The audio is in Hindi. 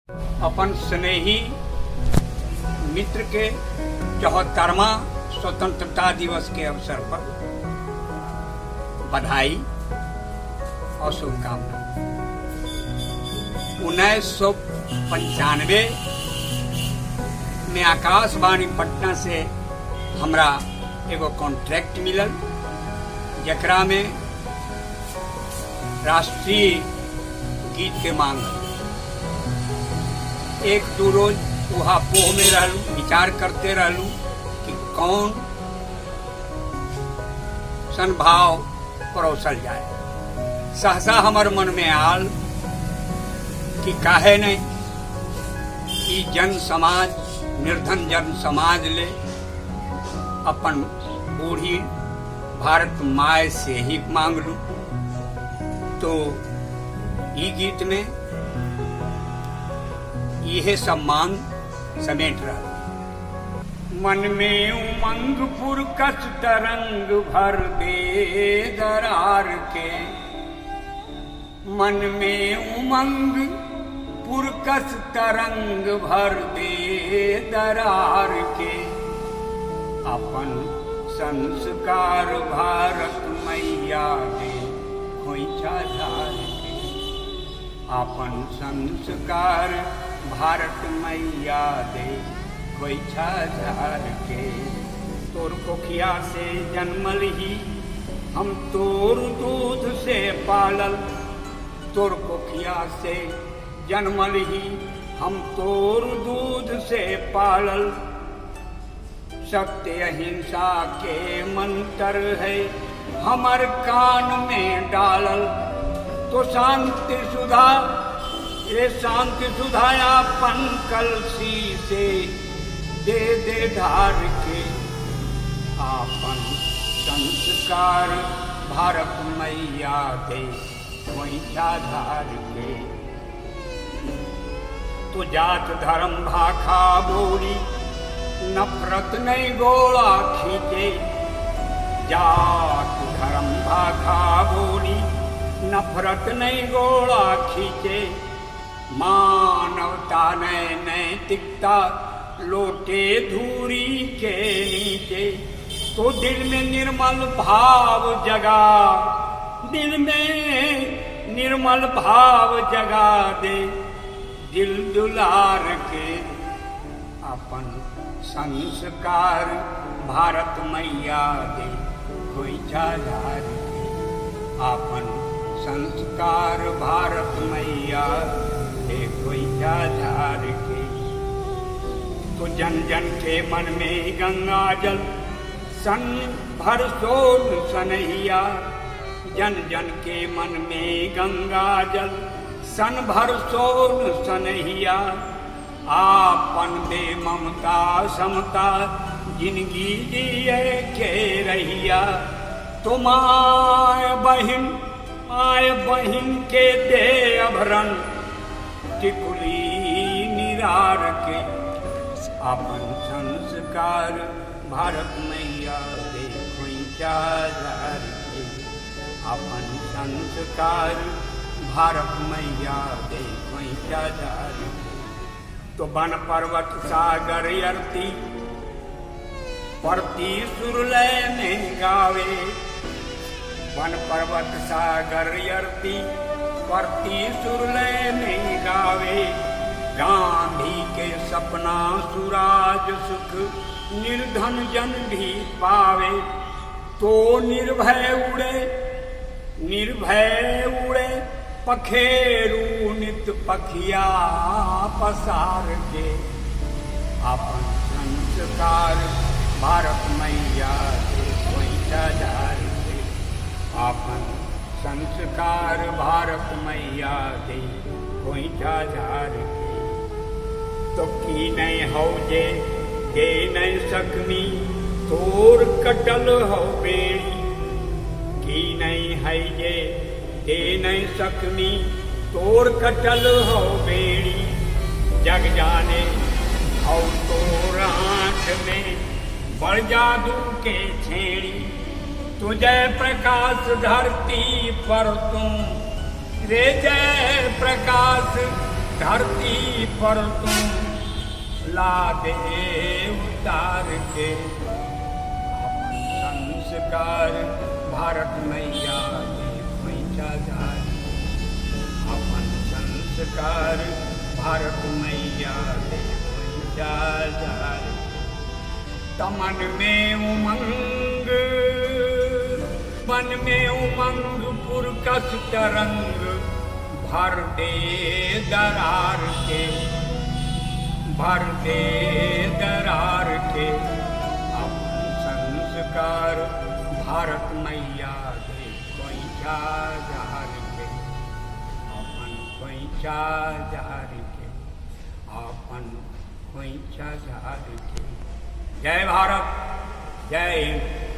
अपन स्नेही मित्र के 74वां स्वतंत्रता दिवस के अवसर पर बधाई और शुभकामना। 1995 में आकाशवाणी पटना से हमरा एगो कॉन्ट्रैक्ट मिलल, जकरा में राष्ट्रीय गीत के मांग। एक दो रोज वहाँ पोह में रहलू, विचार करते रहलू कि कौन सन भाव परोसल जाए। सहसा हमर मन में आल कि काहे नहीं कि जन समाज, निर्धन जन समाज ले अपन बूढ़ी भारत माय से ही मांग लू। तो ई गीत में यह सब मांग समेट रहा। मन में उमंग पुरकस तरंग भर दे दरार के, मन में उमंग पुरकस तरंग भर दे दरार के। अपन संस्कार भारत मैया दे खोइछा झार के, अपन संस्कार भारत मैया दे खोइछा झार के। तोर कोखिया से जन्मल ही हम तोर दूध से पालल, तोर कोखिया से जन्मल ही हम तोर दूध से पालल। सत्य अहिंसा के मंत्र है हमर कान में डालल। तो शांति सुधा ये शांति सुधायापन कलसी से दे दे ढार के। आपन संस्कार भारत मैया दे खोइछा झार के। तो जात धर्म भाखा बोली नफरत नहीं गोला खींचे। जात धर्म भाखा बोली नफरत नहीं गोला खींचे। मानवता नैतिकता लोटे धूरी के नीचे। तो दिल में निर्मल भाव जगा, दिल में निर्मल भाव जगा दे दिल दुलार के। अपन संस्कार भारत मैया दे खोइछा झार के। अपन संस्कार भारत मैया दे खोइछा झार के। तो जन जन के मन में गंगा जल सन भर सोन सनहिया। जन जन के मन में गंगा जल सन भर सोन सनहिया। आपन दे ममता समता जिंदगी जिए के रहिया। तो माय बहिन के दे अभरन टिकुली निरार के। अपन संस्कार भारत मैया दे खोइछा झार के। अपन संस्कार भारत मैया दे खोइछा झार के। तो वन पर्वत सागर यर्ती परती सुरलय में गावे। वन पर्वत सागर यर्ती परती सुरलय में गावे। गांधी के सपना सुराज सुख निर्धन जन भी पावे। तो निर्भय उड़े पखेरू नित पखिया पसार के। अपन संस्कार भारत मैया दे खोइछा झार के। अपन संस्कार भारत मैया दे खोइछा झार के। तो की नहीं हो जे दे नहीं सकमी तोर कटल हो बेड़ी। की नहीं है जे दे नहीं सकमी तोर कटल हो बेड़ी। जग जाने हो तोर आँख में बड़ जादू के छेड़ी। तुझे प्रकाश धरती पर तुम रे जय प्रकाश धरती पर तुम ला दे उतार के अपन संस्कार भारत मैया दे पैसा जाए अपन संस्कार भारत मैया दे पैसा जाए तमन में उमंग मन में उमंग पुरकस तरंग भर दे दरार के भर दे दरार के अपन संस्कार भारत मैया दे पैसा जार के अपन पैसा जार के अपन पैसा जार के जय भारत जय हिंद।